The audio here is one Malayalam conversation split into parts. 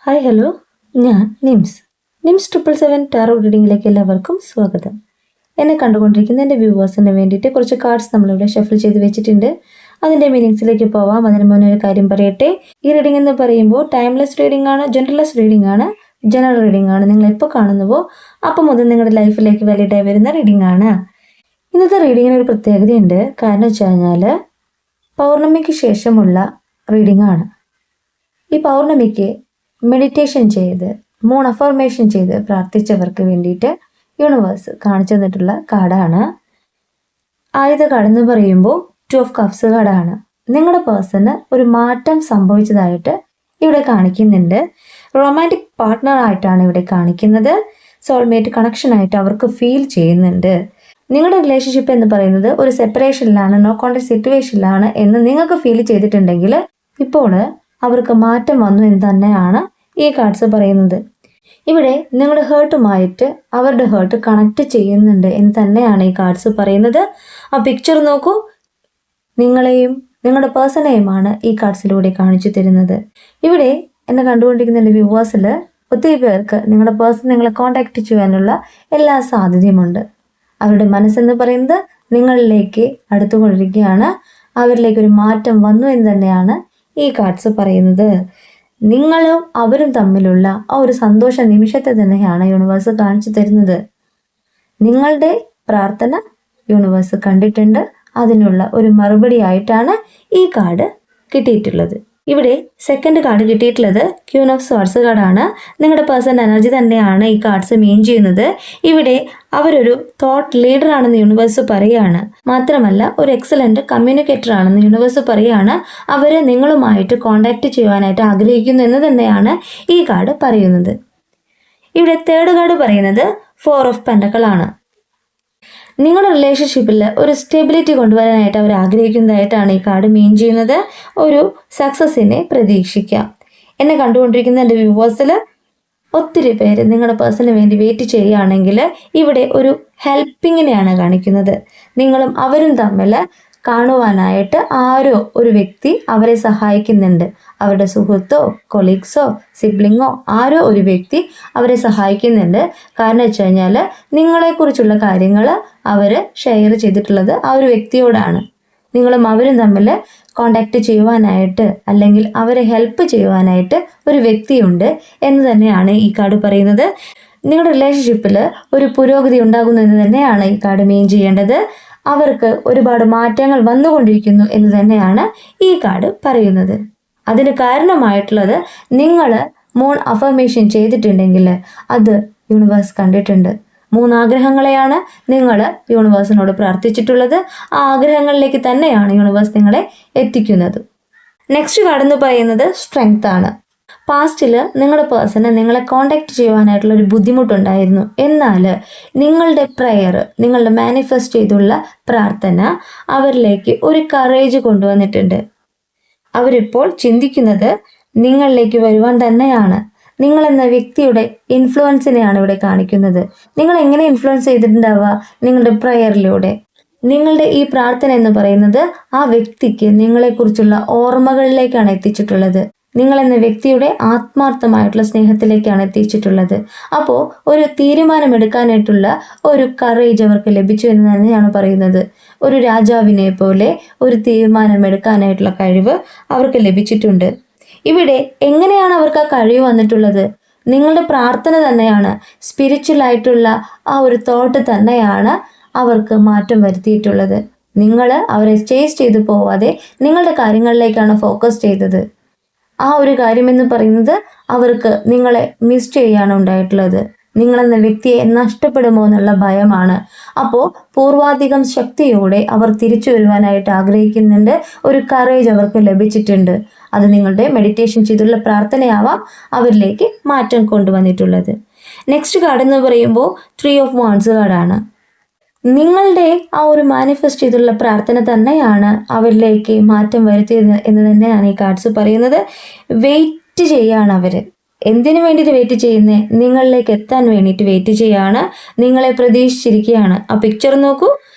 ഹായ് ഹലോ, ഞാൻ നിംസ് 777 ടാറോ റീഡിങ്ങിലേക്ക് എല്ലാവർക്കും സ്വാഗതം. എന്നെ കണ്ടുകൊണ്ടിരിക്കുന്ന എൻ്റെ വ്യൂവേഴ്സിന് വേണ്ടിയിട്ട് കുറച്ച് കാർഡ്സ് നമ്മളിവിടെ ഷഫിൾ ചെയ്ത് വെച്ചിട്ടുണ്ട്. അതിൻ്റെ മീനിങ്സിലേക്ക് പോവാം. അതിന് മുന്നേ ഒരു കാര്യം പറയട്ടെ. ഈ റീഡിംഗ് എന്ന് പറയുമ്പോൾ ടൈംലെസ് റീഡിംഗ് ആണ്, ജനറൽലെസ് റീഡിംഗ് ആണ്, ജനറൽ റീഡിംഗ് ആണ്. നിങ്ങൾ എപ്പോൾ കാണുന്നുവോ അപ്പം മുതൽ നിങ്ങളുടെ ലൈഫിലേക്ക് വാലിഡായി വരുന്ന റീഡിംഗ് ആണ്. ഇന്നത്തെ റീഡിങ്ങിന് ഒരു പ്രത്യേകതയുണ്ട്. കാരണം വെച്ച് കഴിഞ്ഞാൽ പൗർണമിക്ക് ശേഷമുള്ള റീഡിംഗ് ആണ്. ഈ പൗർണമിക്ക് മെഡിറ്റേഷൻ ചെയ്ത് മൂൺ അഫർമേഷൻ ചെയ്ത് പ്രാർത്ഥിച്ചവർക്ക് വേണ്ടിയിട്ട് യൂണിവേഴ്സ് കാണിച്ചു തന്നിട്ടുള്ള കാർഡാണ്. ആദ്യത്തെ കാർഡ് എന്ന് പറയുമ്പോൾ 2 ഓഫ് കപ്സ് കാർഡാണ്. നിങ്ങളുടെ പേഴ്സണ് ഒരു മാറ്റം സംഭവിച്ചതായിട്ട് ഇവിടെ കാണിക്കുന്നുണ്ട്. റൊമാൻറ്റിക് പാർട്ട്ണർ ആയിട്ടാണ് ഇവിടെ കാണിക്കുന്നത്. സോൾമേറ്റ് കണക്ഷൻ ആയിട്ട് അവർക്ക് ഫീൽ ചെയ്യുന്നുണ്ട്. നിങ്ങളുടെ റിലേഷൻഷിപ്പ് എന്ന് പറയുന്നത് ഒരു സെപ്പറേഷനിലാണ്, നോ കോൺടാക്ട് സിറ്റുവേഷനിലാണ് എന്ന് നിങ്ങൾക്ക് ഫീൽ ചെയ്തിട്ടുണ്ടെങ്കിൽ ഇപ്പോൾ അവർക്ക് മാറ്റം വന്നു എന്ന് തന്നെയാണ് ഈ കാർഡ്സ് പറയുന്നത്. ഇവിടെ നിങ്ങളുടെ ഹേർട്ടുമായിട്ട് അവരുടെ ഹേർട്ട് കണക്ട് ചെയ്യുന്നുണ്ട് എന്ന് തന്നെയാണ് ഈ കാർഡ്സ് പറയുന്നത്. ആ പിക്ചർ നോക്കൂ. നിങ്ങളെയും നിങ്ങളുടെ പേഴ്സണെയുമാണ് ഈ കാർഡ്സിലൂടെ കാണിച്ചു തരുന്നത്. ഇവിടെ എന്നെ കണ്ടുകൊണ്ടിരിക്കുന്ന എൻ്റെ വ്യൂവേഴ്സിൽ ഒത്തിരി പേർക്ക് നിങ്ങളുടെ പേഴ്സൺ നിങ്ങളെ കോൺടാക്ട് ചെയ്യാനുള്ള എല്ലാ സാധ്യതയുമുണ്ട്. അവരുടെ മനസ്സെന്ന് പറയുന്നത് നിങ്ങളിലേക്ക് അടുത്തുകൊണ്ടിരിക്കുകയാണ്. അവരിലേക്ക് ഒരു മാറ്റം വന്നു എന്ന് തന്നെയാണ് ഈ കാർഡ്സ് പറയുന്നത്. നിങ്ങളും അവരും തമ്മിലുള്ള ആ ഒരു സന്തോഷ നിമിഷത്തെ തന്നെയാണ് യൂണിവേഴ്സ് കാണിച്ചു തരുന്നത്. നിങ്ങളുടെ പ്രാർത്ഥന യൂണിവേഴ്സ് കണ്ടിട്ടുണ്ട്. അതിനുള്ള ഒരു മറുപടി ആയിട്ടാണ് ഈ കാർഡ് കിട്ടിയിട്ടുള്ളത്. ഇവിടെ സെക്കൻഡ് കാർഡ് കിട്ടിയിട്ടുള്ളത് ക്യൂൻ ഓഫ് സ്വാർഡ്സ് കാർഡാണ്. നിങ്ങളുടെ പേഴ്സൺ എനർജി തന്നെയാണ് ഈ കാർഡ്സ് മീൻ ചെയ്യുന്നത്. ഇവിടെ അവരൊരു തോട്ട് ലീഡർ ആണെന്ന് യൂണിവേഴ്സ് പറയുകയാണ്. മാത്രമല്ല ഒരു എക്സലന്റ് കമ്മ്യൂണിക്കേറ്റർ ആണെന്ന് യൂണിവേഴ്സ് പറയുകയാണ്. അവർ നിങ്ങളുമായിട്ട് കോണ്ടാക്ട് ചെയ്യുവാനായിട്ട് ആഗ്രഹിക്കുന്നു എന്ന് തന്നെയാണ് ഈ കാർഡ് പറയുന്നത്. ഇവിടെ തേർഡ് കാർഡ് പറയുന്നത് 4 ഓഫ് പെൻഡക്കിൾ ആണ്. നിങ്ങളുടെ റിലേഷൻഷിപ്പിൽ ഒരു സ്റ്റെബിലിറ്റി കൊണ്ടുവരാനായിട്ട് അവർ ആഗ്രഹിക്കുന്നതായിട്ടാണ് ഈ കാർഡ് മീൻ ചെയ്യുന്നത്. ഒരു സക്സസിനെ പ്രതീക്ഷിക്കാം. എന്നെ കണ്ടുകൊണ്ടിരിക്കുന്ന എൻ്റെ വ്യൂവേഴ്സിൽ ഒത്തിരി പേര് നിങ്ങളുടെ പേഴ്സണിന് വേണ്ടി വെയിറ്റ് ചെയ്യുകയാണെങ്കിൽ ഇവിടെ ഒരു ഹെൽപ്പിങ്ങിനെയാണ് കാണിക്കുന്നത്. നിങ്ങളും അവരും തമ്മിൽ കാണുവാനായിട്ട് ആരോ ഒരു വ്യക്തി അവരെ സഹായിക്കുന്നുണ്ട്. അവരുടെ സുഹൃത്തോ കൊളീഗ്സോ സിബ്ലിങ്ങോ ആരോ ഒരു വ്യക്തി അവരെ സഹായിക്കുന്നുണ്ട്. കാരണം വെച്ച് കഴിഞ്ഞാൽ നിങ്ങളെക്കുറിച്ചുള്ള കാര്യങ്ങൾ അവർ ഷെയർ ചെയ്തിട്ടുള്ളത് ആ ഒരു വ്യക്തിയോടാണ്. നിങ്ങളും അവരും തമ്മിൽ കോണ്ടാക്ട് ചെയ്യുവാനായിട്ട് അല്ലെങ്കിൽ അവരെ ഹെൽപ്പ് ചെയ്യുവാനായിട്ട് ഒരു വ്യക്തിയുണ്ട് എന്ന് തന്നെയാണ് ഈ കാർഡ് പറയുന്നത്. നിങ്ങളുടെ റിലേഷൻഷിപ്പിൽ ഒരു പുരോഗതി ഉണ്ടാകുന്നു എന്ന് തന്നെയാണ് ഈ കാർഡ് മീൻ ചെയ്യേണ്ടത്. അവർക്ക് ഒരുപാട് മാറ്റങ്ങൾ വന്നുകൊണ്ടിരിക്കുന്നു എന്ന് തന്നെയാണ് ഈ കാർഡ് പറയുന്നത്. അതിന് കാരണമായിട്ടുള്ളത് നിങ്ങൾ മൂൺ അഫർമേഷൻ ചെയ്തിട്ടുണ്ടെങ്കിൽ അത് യൂണിവേഴ്സ് കണ്ടിട്ടുണ്ട്. 3 ആഗ്രഹങ്ങളെയാണ് നിങ്ങൾ യൂണിവേഴ്സിനോട് പ്രാർത്ഥിച്ചിട്ടുള്ളത്. ആ ആഗ്രഹങ്ങളിലേക്ക് തന്നെയാണ് യൂണിവേഴ്സ് നിങ്ങളെ എത്തിക്കുന്നത്. നെക്സ്റ്റ് കാർഡ് എന്ന് പറയുന്നത് സ്ട്രെങ്ത് ആണ്. പാസ്റ്റിൽ നിങ്ങളുടെ പേഴ്സണ് നിങ്ങളെ കോണ്ടാക്ട് ചെയ്യുവാനായിട്ടുള്ള ഒരു ബുദ്ധിമുട്ടുണ്ടായിരുന്നു. എന്നാൽ നിങ്ങളുടെ പ്രെയർ, നിങ്ങളുടെ മാനിഫെസ്റ്റ് ചെയ്തുള്ള പ്രാർത്ഥന അവരിലേക്ക് ഒരു കറേജ് കൊണ്ടുവന്നിട്ടുണ്ട്. അവരിപ്പോൾ ചിന്തിക്കുന്നത് നിങ്ങളിലേക്ക് വരുവാൻ തന്നെയാണ്. നിങ്ങളെന്ന വ്യക്തിയുടെ ഇൻഫ്ലുവൻസിനെയാണ് ഇവിടെ കാണിക്കുന്നത്. നിങ്ങൾ എങ്ങനെ ഇൻഫ്ലുവൻസ് ചെയ്തിട്ടുണ്ടാവുക? നിങ്ങളുടെ പ്രെയറിലൂടെ. നിങ്ങളുടെ ഈ പ്രാർത്ഥന എന്ന് പറയുന്നത് ആ വ്യക്തിക്ക് നിങ്ങളെക്കുറിച്ചുള്ള ഓർമ്മകളിലേക്കാണ് എത്തിച്ചിട്ടുള്ളത്. നിങ്ങളെന്ന വ്യക്തിയുടെ ആത്മാർത്ഥമായിട്ടുള്ള സ്നേഹത്തിലേക്കാണ് എത്തിച്ചിട്ടുള്ളത്. അപ്പോൾ ഒരു തീരുമാനമെടുക്കാനായിട്ടുള്ള ഒരു കറേജ് അവർക്ക് ലഭിച്ചു എന്ന് തന്നെയാണ് പറയുന്നത്. ഒരു രാജാവിനെ പോലെ ഒരു തീരുമാനമെടുക്കാനായിട്ടുള്ള കഴിവ് അവർക്ക് ലഭിച്ചിട്ടുണ്ട്. ഇവിടെ എങ്ങനെയാണ് അവർക്ക് ആ കഴിവ് വന്നിട്ടുള്ളത്? നിങ്ങളുടെ പ്രാർത്ഥന തന്നെയാണ്. സ്പിരിച്വൽ ആയിട്ടുള്ള ആ ഒരു തോട്ട് തന്നെയാണ് അവർക്ക് മാറ്റം വരുത്തിയിട്ടുള്ളത്. നിങ്ങൾ അവരെ ചേസ് ചെയ്തു പോവാതെ നിങ്ങളുടെ കാര്യങ്ങളിലേക്കാണ് ഫോക്കസ് ചെയ്തത്. ആ ഒരു കാര്യമെന്ന് പറയുന്നത് അവർക്ക് നിങ്ങളെ മിസ് ചെയ്യാണ് ഉണ്ടായിട്ടുള്ളത്. നിങ്ങളെന്ന വ്യക്തിയെ നഷ്ടപ്പെടുമോ എന്നുള്ള ഭയമാണ്. അപ്പോൾ പൂർവാധികം ശക്തിയോടെ അവർ തിരിച്ചു വരുവാനായിട്ട് ആഗ്രഹിക്കുന്നുണ്ട്. ഒരു കറേജ് അവർക്ക് ലഭിച്ചിട്ടുണ്ട്. അത് നിങ്ങളുടെ മെഡിറ്റേഷൻ ചെയ്തുള്ള പ്രാർത്ഥനയാവാം അവരിലേക്ക് മാറ്റം കൊണ്ടുവന്നിട്ടുള്ളത്. നെക്സ്റ്റ് കാർഡ് എന്ന് പറയുമ്പോൾ 3 ഓഫ് വാൻഡ്സ് കാർഡാണ്. നിങ്ങളുടെ ആ ഒരു മാനിഫെസ്റ്റ് ചെയ്തുള്ള പ്രാർത്ഥന തന്നെയാണ് അവരിലേക്ക് മാറ്റം വരുത്തിയത് എന്ന് തന്നെയാണ് ഈ കാർഡ്സ് പറയുന്നത്. വെയിറ്റ് ചെയ്യാണ് അവർ. എന്തിനു വേണ്ടിയിട്ട് വെയിറ്റ് ചെയ്യുന്നത്? നിങ്ങളിലേക്ക് എത്താൻ വേണ്ടിയിട്ട് വെയിറ്റ് ചെയ്യാണ്. നിങ്ങളെ പ്രതീക്ഷിച്ചിരിക്കുകയാണ്. ആ പിക്ചർ നോക്കൂ.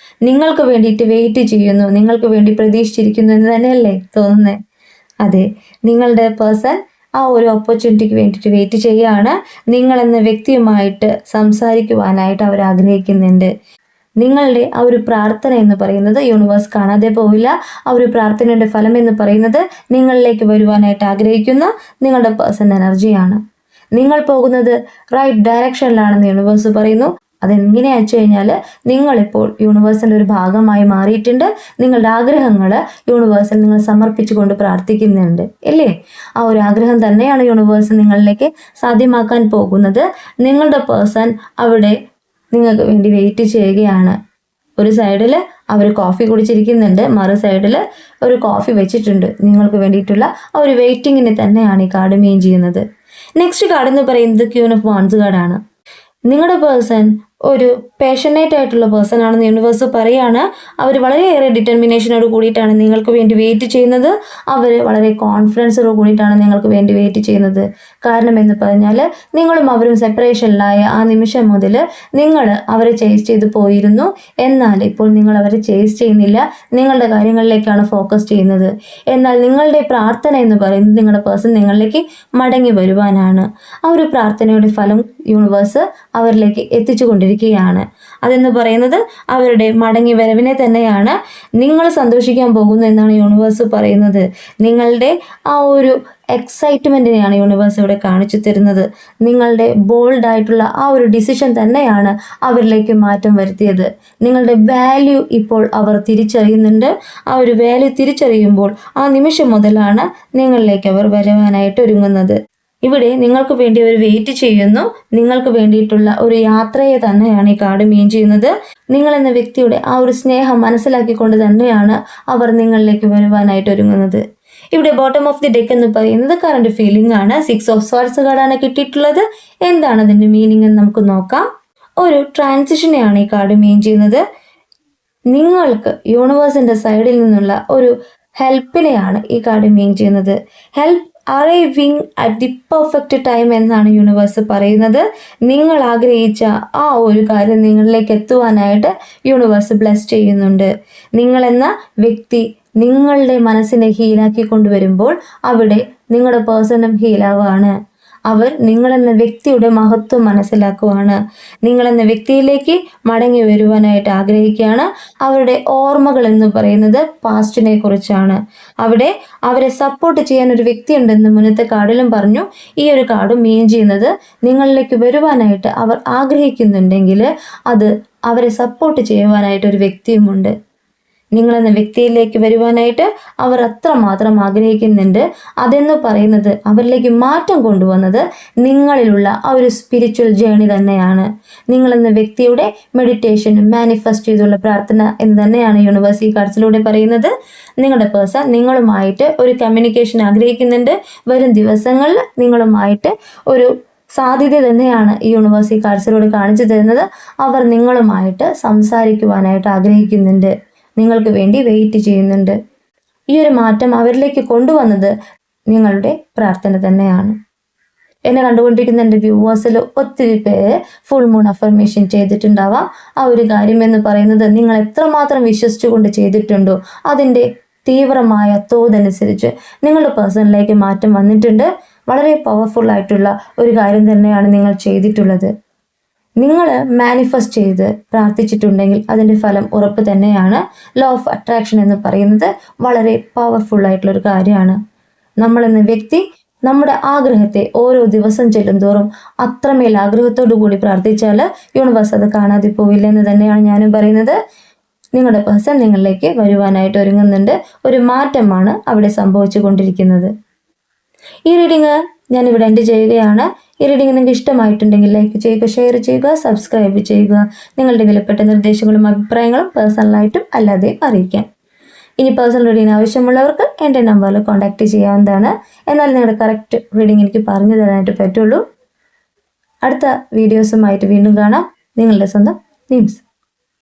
നിങ്ങൾക്ക് വേണ്ടിയിട്ട് വെയിറ്റ് ചെയ്യുന്നു, നിങ്ങൾക്ക് വേണ്ടി പ്രതീക്ഷിച്ചിരിക്കുന്നു എന്ന് തന്നെയല്ലേ തോന്നുന്നത്? അതെ, നിങ്ങളുടെ പേഴ്സൺ ആ ഒരു ഓപ്പർച്യൂണിറ്റിക്ക് വേണ്ടിയിട്ട് വെയിറ്റ് ചെയ്യുകയാണ്. നിങ്ങളെന്ന വ്യക്തിയുമായിട്ട് സംസാരിക്കുവാനായിട്ട് അവർ ആഗ്രഹിക്കുന്നുണ്ട്. നിങ്ങളുടെ ആ ഒരു പ്രാർത്ഥന എന്ന് പറയുന്നത് യൂണിവേഴ്സ് കാണാതെ പോവില്ല. ആ ഒരു പ്രാർത്ഥനയുടെ ഫലം എന്ന് പറയുന്നത് നിങ്ങളിലേക്ക് വരുവാനായിട്ട് ആഗ്രഹിക്കുന്ന നിങ്ങളുടെ പേഴ്സൺ എനർജിയാണ്. നിങ്ങൾ പോകുന്നത് റൈറ്റ് ഡയറക്ഷനിലാണെന്ന് യൂണിവേഴ്സ് പറയുന്നു. അതെങ്ങനെയാ വെച്ച് കഴിഞ്ഞാൽ നിങ്ങളിപ്പോൾ യൂണിവേഴ്സിൻ്റെ ഒരു ഭാഗമായി മാറിയിട്ടുണ്ട്. നിങ്ങളുടെ ആഗ്രഹങ്ങൾ യൂണിവേഴ്സിൽ നിങ്ങൾ സമർപ്പിച്ചുകൊണ്ട് പ്രാർത്ഥിക്കുന്നുണ്ട് അല്ലേ? ആ ഒരു ആഗ്രഹം തന്നെയാണ് യൂണിവേഴ്സ് നിങ്ങളിലേക്ക് സാധ്യമാക്കാൻ പോകുന്നത്. നിങ്ങളുടെ പേഴ്സൺ അവിടെ നിങ്ങൾക്ക് വേണ്ടി വെയിറ്റ് ചെയ്യുകയാണ്. ഒരു സൈഡിൽ അവർ കോഫി കുടിച്ചിരിക്കുന്നുണ്ട്, മറു സൈഡിൽ ഒരു കോഫി വെച്ചിട്ടുണ്ട്. നിങ്ങൾക്ക് വേണ്ടിയിട്ടുള്ള ആ ഒരു വെയിറ്റിങ്ങിന് തന്നെയാണ് ഈ കാർഡ് മീൻ ചെയ്യുന്നത്. നെക്സ്റ്റ് കാർഡ് എന്ന് പറയുന്നത് ക്യൂൻ ഓഫ് വാൻസ് കാർഡാണ്. നിങ്ങളുടെ പേഴ്സൺ ഒരു പാഷനേറ്റ് ആയിട്ടുള്ള പേഴ്സൺ ആണെന്ന് യൂണിവേഴ്സ് പറയാണ്. അവർ വളരെയേറെ ഡിറ്റർമിനേഷനോട് കൂടിയിട്ടാണ് നിങ്ങൾക്ക് വേണ്ടി വെയിറ്റ് ചെയ്യുന്നത്. അവർ വളരെ കോൺഫിഡൻസോട് കൂടിയിട്ടാണ് നിങ്ങൾക്ക് വേണ്ടി വെയിറ്റ് ചെയ്യുന്നത്. കാരണം എന്ന് പറഞ്ഞാൽ നിങ്ങളും അവരും സെപ്പറേഷനിലായ ആ നിമിഷം മുതൽ നിങ്ങൾ അവരെ ചേസ് ചെയ്ത് പോയിരുന്നു. എന്നാൽ ഇപ്പോൾ നിങ്ങൾ അവരെ ചേസ് ചെയ്യുന്നില്ല, നിങ്ങളുടെ കാര്യങ്ങളിലേക്കാണ് ഫോക്കസ് ചെയ്യുന്നത്. എന്നാൽ നിങ്ങളുടെ പ്രാർത്ഥന എന്ന് പറയുന്നത് നിങ്ങളുടെ പേഴ്സൺ നിങ്ങളിലേക്ക് മടങ്ങി വരുവാനാണ്. ആ ഒരു പ്രാർത്ഥനയുടെ ഫലം യൂണിവേഴ്സ് അവരിലേക്ക് എത്തിച്ചുകൊണ്ടിരിക്കുകയാണ്. അതെന്ന് പറയുന്നത് അവരുടെ മടങ്ങി വരവിനെ തന്നെയാണ്. നിങ്ങൾ സന്തോഷിക്കാൻ പോകുന്നു എന്നാണ് യൂണിവേഴ്സ് പറയുന്നത്. നിങ്ങളുടെ ആ ഒരു എക്സൈറ്റ്മെൻറ്റിനെയാണ് യൂണിവേഴ്സ് ഇവിടെ കാണിച്ചു തരുന്നത്. നിങ്ങളുടെ ബോൾഡായിട്ടുള്ള ആ ഒരു ഡിസിഷൻ തന്നെയാണ് അവരിലേക്ക് മാറ്റം വരുത്തിയത്. നിങ്ങളുടെ വാല്യൂ ഇപ്പോൾ അവർ തിരിച്ചറിയുന്നുണ്ട്. ആ ഒരു വാല്യൂ തിരിച്ചറിയുമ്പോൾ ആ നിമിഷം മുതലാണ് നിങ്ങളിലേക്ക് അവർ വരുവാനായിട്ട് ഒരുങ്ങുന്നത്. ഇവിടെ നിങ്ങൾക്ക് വേണ്ടി അവർ വെയിറ്റ് ചെയ്യുന്നു. നിങ്ങൾക്ക് വേണ്ടിയിട്ടുള്ള ഒരു യാത്രയെ തന്നെയാണ് ഈ കാർഡ് മീൻ ചെയ്യുന്നത്. നിങ്ങളെന്ന വ്യക്തിയുടെ ആ ഒരു സ്നേഹം മനസ്സിലാക്കിക്കൊണ്ട് തന്നെയാണ് അവർ നിങ്ങളിലേക്ക് വരുവാനായിട്ട് ഒരുങ്ങുന്നത്. ഇവിടെ ബോട്ടം ഓഫ് ദി ഡെക്ക് എന്ന് പറയുന്നത് കറണ്ട് ഫീലിംഗ് ആണ്. 6 ഓഫ് സ്വാർഡ്സ് കാർഡാണ് കിട്ടിയിട്ടുള്ളത്. എന്താണ് അതിൻ്റെ മീനിങ് എന്ന് നമുക്ക് നോക്കാം. ഒരു ട്രാൻസിഷനെയാണ് ഈ കാർഡ് മീൻ ചെയ്യുന്നത്. നിങ്ങൾക്ക് യൂണിവേഴ്സിൻ്റെ സൈഡിൽ നിന്നുള്ള ഒരു ഹെൽപ്പിനെയാണ് ഈ കാർഡ് മീൻ ചെയ്യുന്നത്. Help arriving at the perfect time എന്നാണ് യൂണിവേഴ്സ് പറയുന്നത്. നിങ്ങൾ ആഗ്രഹിച്ച ആ ഒരു കാര്യം നിങ്ങളിലേക്ക് എത്തുവാനായിട്ട് യൂണിവേഴ്സ് ബ്ലെസ് ചെയ്യുന്നുണ്ട്. നിങ്ങളെന്ന വ്യക്തി നിങ്ങളുടെ മനസ്സിനെ ഹീലാക്കി കൊണ്ടുവരുമ്പോൾ അവിടെ നിങ്ങളുടെ പേഴ്സണും ഹീലാവാണ്. അവർ നിങ്ങളെന്ന വ്യക്തിയുടെ മഹത്വം മനസ്സിലാക്കുവാണ്. നിങ്ങളെന്ന വ്യക്തിയിലേക്ക് മടങ്ങി വരുവാനായിട്ട് ആഗ്രഹിക്കുകയാണ്. അവരുടെ ഓർമ്മകൾ എന്ന് പറയുന്നത് പാസ്റ്റിനെ കുറിച്ചാണ്. അവിടെ അവരെ സപ്പോർട്ട് ചെയ്യാൻ ഒരു വ്യക്തി ഉണ്ടെന്ന് മുന്നത്തെ കാർഡിലും പറഞ്ഞു. ഈ ഒരു കാർഡ് മീൻ ചെയ്യുന്നത് നിങ്ങളിലേക്ക് വരുവാനായിട്ട് അവർ ആഗ്രഹിക്കുന്നുണ്ടെങ്കിൽ അത് അവരെ സപ്പോർട്ട് ചെയ്യുവാനായിട്ട് ഒരു വ്യക്തിയുമുണ്ട്. നിങ്ങളെന്ന വ്യക്തിയിലേക്ക് വരുവാനായിട്ട് അവർ അത്രമാത്രം ആഗ്രഹിക്കുന്നുണ്ട്. അതെന്ന് പറയുന്നത് അവരിലേക്ക് മാറ്റം കൊണ്ടുവന്നത് നിങ്ങളിലുള്ള ആ ഒരു സ്പിരിച്വൽ ജേണി തന്നെയാണ്. നിങ്ങളെന്ന വ്യക്തിയുടെ മെഡിറ്റേഷൻ മാനിഫെസ്റ്റ് ചെയ്തുള്ള പ്രാർത്ഥന എന്ന് തന്നെയാണ് യൂണിവേഴ്സ് ഈ കാർഡ്സിലൂടെ പറയുന്നത്. നിങ്ങളുടെ പേഴ്സൺ നിങ്ങളുമായിട്ട് ഒരു കമ്മ്യൂണിക്കേഷൻ ആഗ്രഹിക്കുന്നുണ്ട്. വരും ദിവസങ്ങളിൽ നിങ്ങളുമായിട്ട് ഒരു സാധ്യത തന്നെയാണ് ഈ യൂണിവേഴ്സ് ഈ കാർഡ്സിലൂടെ കാണിച്ചു തരുന്നത്. അവർ നിങ്ങളുമായിട്ട് സംസാരിക്കുവാനായിട്ട് ആഗ്രഹിക്കുന്നുണ്ട്. നിങ്ങൾക്ക് വേണ്ടി വെയിറ്റ് ചെയ്യുന്നുണ്ട്. ഈ ഒരു മാറ്റം അവരിലേക്ക് കൊണ്ടുവന്നത് നിങ്ങളുടെ പ്രാർത്ഥന തന്നെയാണ്. എന്നെ കണ്ടുകൊണ്ടിരിക്കുന്ന എൻ്റെ വ്യൂവേഴ്സിൽ ഒത്തിരി പേര് ഫുൾ മൂൺ അഫർമേഷൻ ചെയ്തിട്ടുണ്ടാവാം. ആ ഒരു കാര്യം എന്ന് പറയുന്നത് നിങ്ങൾ എത്രമാത്രം വിശ്വസിച്ചുകൊണ്ട് ചെയ്തിട്ടുണ്ടോ അതിൻ്റെ തീവ്രമായ തോതനുസരിച്ച് നിങ്ങളുടെ പേഴ്സണിലേക്ക് മാറ്റം വന്നിട്ടുണ്ട്. വളരെ പവർഫുൾ ആയിട്ടുള്ള ഒരു കാര്യം തന്നെയാണ് നിങ്ങൾ ചെയ്തിട്ടുള്ളത്. നിങ്ങൾ മാനിഫെസ്റ്റ് ചെയ്ത് പ്രാർത്ഥിച്ചിട്ടുണ്ടെങ്കിൽ അതിൻ്റെ ഫലം ഉറപ്പ് തന്നെയാണ്. ലോ ഓഫ് അട്രാക്ഷൻ എന്ന് പറയുന്നത് വളരെ പവർഫുൾ ആയിട്ടുള്ളൊരു കാര്യമാണ്. നമ്മളെന്ന വ്യക്തി നമ്മുടെ ആഗ്രഹത്തെ ഓരോ ദിവസം ചെല്ലുന്തോറും അത്രമേൽ ആഗ്രഹത്തോടു കൂടി പ്രാർത്ഥിച്ചാൽ യൂണിവേഴ്സ് അത് കാണാതെ പോവില്ല എന്ന് തന്നെയാണ് ഞാനും പറയുന്നത്. നിങ്ങളുടെ പേഴ്സൺ നിങ്ങളിലേക്ക് വരുവാനായിട്ട് ഒരുങ്ങുന്നുണ്ട്. ഒരു മാറ്റമാണ് അവിടെ സംഭവിച്ചു കൊണ്ടിരിക്കുന്നത്. ഈ റീഡിങ് ഞാനിവിടെ എൻഡ് ചെയ്യുകയാണ്. ഈ റീഡിങ് നിങ്ങൾക്ക് ഇഷ്ടമായിട്ടുണ്ടെങ്കിൽ ലൈക്ക് ചെയ്യുക, ഷെയർ ചെയ്യുക, സബ്സ്ക്രൈബ് ചെയ്യുക. നിങ്ങളുടെ വിലപ്പെട്ട നിർദ്ദേശങ്ങളും അഭിപ്രായങ്ങളും പേഴ്സണലായിട്ടും അല്ലാതെയും അറിയിക്കാം. ഇനി പേഴ്സണൽ റീഡിങ്ങിന് ആവശ്യമുള്ളവർക്ക് എൻ്റെ നമ്പറിൽ കോൺടാക്റ്റ് ചെയ്യാവുന്നതാണ്. എന്നാൽ നിങ്ങളുടെ കറക്റ്റ് റീഡിങ് എനിക്ക് പറഞ്ഞു തരാനായിട്ട് പറ്റുള്ളൂ. അടുത്ത വീഡിയോസുമായിട്ട് വീണ്ടും കാണാം. നിങ്ങളുടെ സ്വന്തം നിംസ്.